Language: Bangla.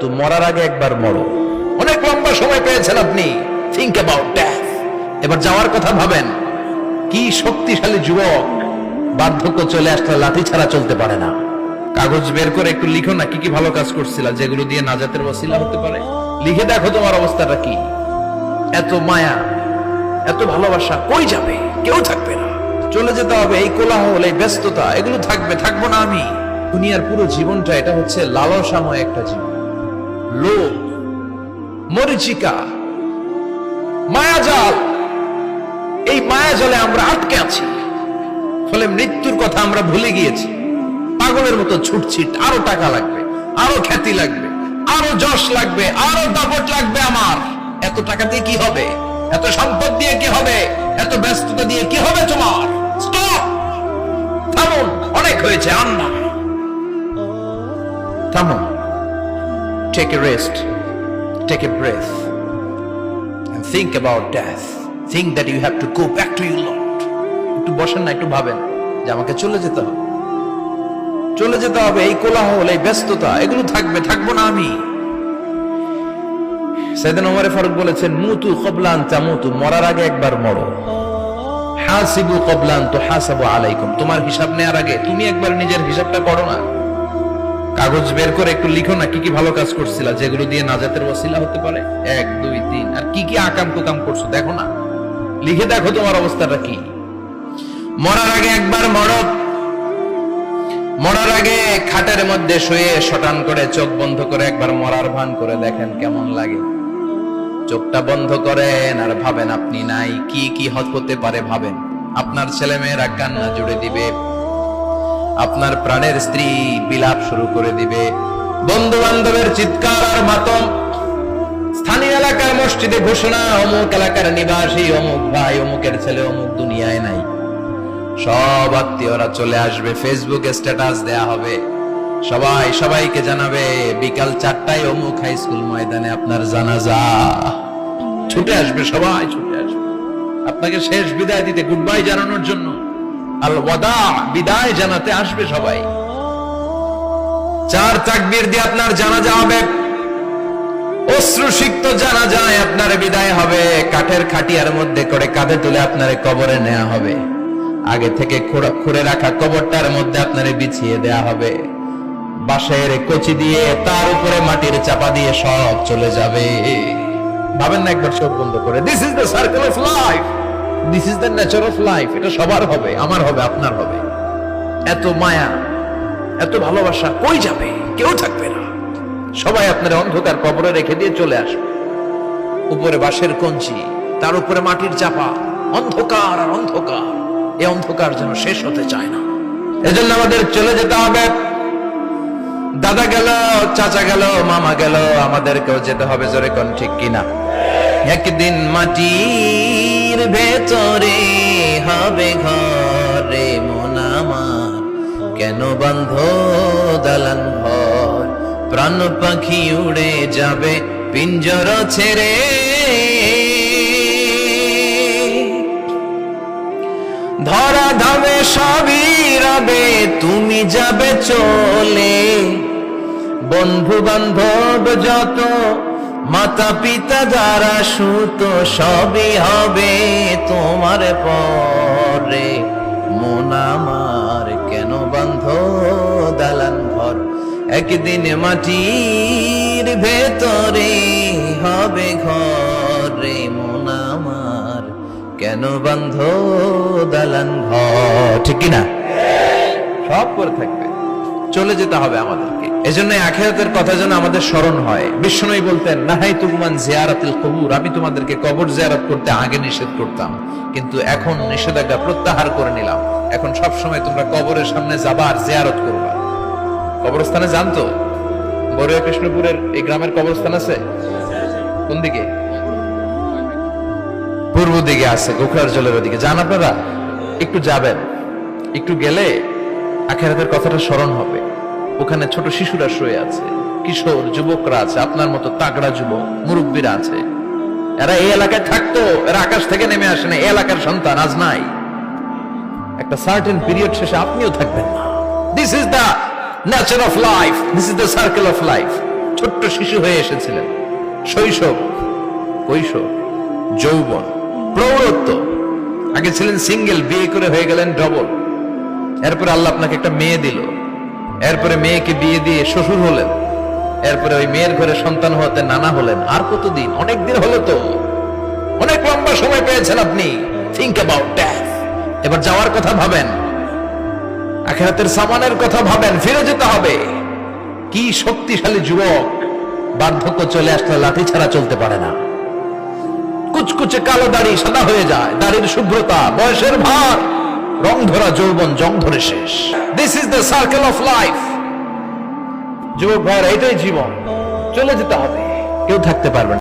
তামুতু, মরার আগে একবার মরো। অনেক লম্বা সময় পেয়েছেন আপনি, থিংক অ্যাবাউট ডেথ। এবার যাওয়ার কথা ভাবেন। কি শক্তিশালী যুবক, বার্ধক্য চলে আসলে লাঠি ছাড়া চলতে পারে না। কাগজ বের করে একটু লিখো না কি কি ভালো কাজ করছিলা, যেগুলো দিয়ে নাজাতের ওসিলা হতে পারে। লিখে দেখো তোমার অবস্থাটা কি। এত মায়া, এত ভালোবাসা কই যাবে? কেউ থাকবে না, চলে যেতে হবে। এই কোলাহল, এই ব্যস্ততা, এগুলো থাকবে, থাকবো না আমি। দুনিয়ার পুরো জীবনটা এটা হচ্ছে লালসাময় একটা জীবন। লোভ, মরিচিকা, মায়াজাল। এই মায়াজালে আমরা আটকে আছি, ফলে মৃত্যুর কথা আমরা ভুলে গিয়েছি। পাগলের মতো ছুটছি, আরো টাকা লাগবে, আরো খ্যাতি লাগবে, আরো যশ লাগবে, আরো দাপট লাগবে আমার। এত টাকা দিয়ে কি হবে? এত সম্পদ দিয়ে কি হবে? এত ব্যস্ততা দিয়ে কি হবে তোমার? স্টপ, থামুন, অনেক হয়েছে, আর না। থামুন, take a rest, take a breath and think about death. Think that you have to go back to your Lord. একটু বসেন না, একটু ভাবেন যে আমাকে চলে যেতে হবে, চলে যেতে হবে। এই কোলাহল, এই ব্যস্ততা, এগুলো থাকবে, থাকবো না আমি। সাইয়েদনা ওমর ফারুক বলেছেন, মুতু ক্বাবলা আন তামুতু, মরার আগে একবার মরো। হাসিবু ক্বাবলা আন তুহাসাবু আলাইকুম, তোমার হিসাব নেওয়ার আগে তুমি একবার নিজের হিসাবটা করো না। কাগজ বের করে একটু লিখো না কি কি ভালো কাজ করছিলা, যেগুলো দিয়ে নাজাতের ওসিলা হতে পারে। 1 2 3, আর কি কি আকাম কুকাম করছো দেখো না, লিখে দেখো তোমার অবস্থাটা কি। মরার আগে একবার মরো। মরার আগে খাটের মধ্যে শুয়ে শটান করে চোখ বন্ধ করে একবার মরার ভান করে দেখেন কেমন লাগে। চোখটা বন্ধ করেন আর ভাবেন আপনি নাই, কি কি হতে পারে ভাবেন। আপনার ছেলে মেয়েরা কান্না জুড়ে দিবে, আপনার প্রাণের স্ত্রী বিলাপ শুরু করে দিবে, বন্ধু বান্ধবের চিৎকার আর মাতম, স্থানীয় এলাকার মসজিদে ঘোষণা, অমুক এলাকার নিবাসী অমুক ভাই, অমুকের ছেলে অমুক দুনিয়ায় নাই। সব আত্মীয়রা চলে আসবে, ফেসবুকে স্ট্যাটাস দেয়া হবে, সবাই সবাইকে জানাবে বিকাল 4টায় অমুক হাই স্কুল ময়দানে আপনার জানাজা। ছুটে আসবে, সবাই ছুটে আসবে আপনাকে শেষ বিদায় দিতে, গুড বাই জানানোর জন্য, আল ওয়াদা, বিদায় জানাতে আসবে সবাই। 4 তাকবীর দিয়ে আপনার জানাজা হবে, অশ্রুসিক্ত জানাজায় আপনার বিদায় হবে। কাঠের খাটিয়ার মধ্যে করে কাঁধে তুলে আপনার কবরে নেওয়া হবে। আগে থেকে খুঁড়ে রাখা কবরটার মধ্যে আপনারে বিছিয়ে দেয়া হবে। বাঁশের কচি দিয়ে তার উপরে মাটির চাপা দিয়ে সব চলে যাবে। ভাবেন না একবার চোখ বন্ধ করে, this is the circle of life, this is the nature of life. এটা সবার হবে, আমার হবে, আপনার হবে। এত মায়া, এত ভালোবাসা কই যাবে? কেউ থাকবে না, সবাই আপনার অন্ধকার কবরে রেখে দিয়ে চলে আসবে। উপরে বাঁশের কঞ্চি, তার উপরে মাটির চাপা, অন্ধকার আর অন্ধকার। এই অন্ধকার যেন শেষ হতে চায় না, এজন্য আমাদের চলে যেতে হবে। দাদা গেল, চাচা গেল, মামা গেল, আমাদেরকেও যেতে হবে। জোরে কোন ঠিক কিনা? একদিন মাটির ভেতরে হবে ঘরে মন আমার, কেন বন্ধ দালান ঘর, প্রাণ পাখি উড়ে যাবে পিঞ্জর ছেড়ে। ধরা ধামে সবই রবে, তুমি যাবে চলে। বন্ধু বান্ধব যত, মাতা পিতা যারা সুত, সবই হবে তোমার পরে। মন আমার কেন বন্ধ দালান ঘর, একদিন মাটির ভেতরে হবে ঘরে মন আমার, কেন বন্ধ দালান ঘর। ঠিক কিনা? সব করে থাকবে, চলে যেতে হবে আমাদেরকে। এজন্য আখিরাতের কথা যেন আমাদের স্মরণ হয়। বিশ্বনবী বলতেন, নাহাইতুকুম আন জিয়ারাতিল কুবুর, আমি তোমাদেরকে কবর জিয়ারত করতে আগে নিষেধ করতাম, কিন্তু এখন নিষেধাজ্ঞা প্রত্যাহার করে নিলাম। এখন সব সময় তোমরা কবরের সামনে যাবা আর জিয়ারত করবা। কবরস্থানে জানতো বড়ুয়া কৃষ্ণপুরের এই গ্রামের কবরস্থান আছে কোন দিকে? পূর্ব দিকে আছে, গোখরার জলের ওদিকে। যান আপনারা, একটু যাবেন, একটু গেলে আখিরাতের কথাটা স্মরণ হবে। ওখানে ছোট শিশুরা শুয়ে আছে, কিশোর যুবকরা আছে, আপনার মতো তাগড়া যুবক মুরব্বীরা আছে। এরা এই এলাকায় থাকতো, এরা আকাশ থেকে নেমে আসে না, এই এলাকার সন্তান আজ নাই। একটা সার্টেন পিরিয়ড শেষে আপনিও থাকবেন না। This is the nature of life, this is the circle of life. ছোট্ট শিশু হয়ে এসেছিলেন, শৈশব, কৈশোর, যৌবন, প্রৌঢ়ত্ব, আগে ছিলেন সিঙ্গেল, বিয়ে করে হয়ে গেলেন ডবল, এরপরে আল্লাহ আপনাকে একটা মেয়ে দিল, এরপরে মেয়েকে বিয়ে দিয়ে শ্বশুর হলেন, এরপরে ওই মেয়ের ঘরে সন্তান হতে নানা হলেন। আর কতদিন? অনেক দিন হলো তো, অনেক লম্বা সময় পেয়েছেন আপনি। Think about death. এবার যাওয়ার কথা ভাবেন, আখিরাতের সামানের কথা ভাবেন, ফিরে যেতে হবে। কি শক্তিশালী যুবক, বার্ধক্য চলে আসলে লাঠি ছাড়া চলতে পারে না। কুচকুচে কালো দাড়ি সাদা হয়ে যায়, দাড়ির শুভ্রতা, বয়সের ভার, রং ধরা যৌবন জং ধরে শেষ। This is the circle of life. যুবক ভাইরা, এটাই জীবন, চলে যেতে হবে, কেউ থাকতে পারবে না।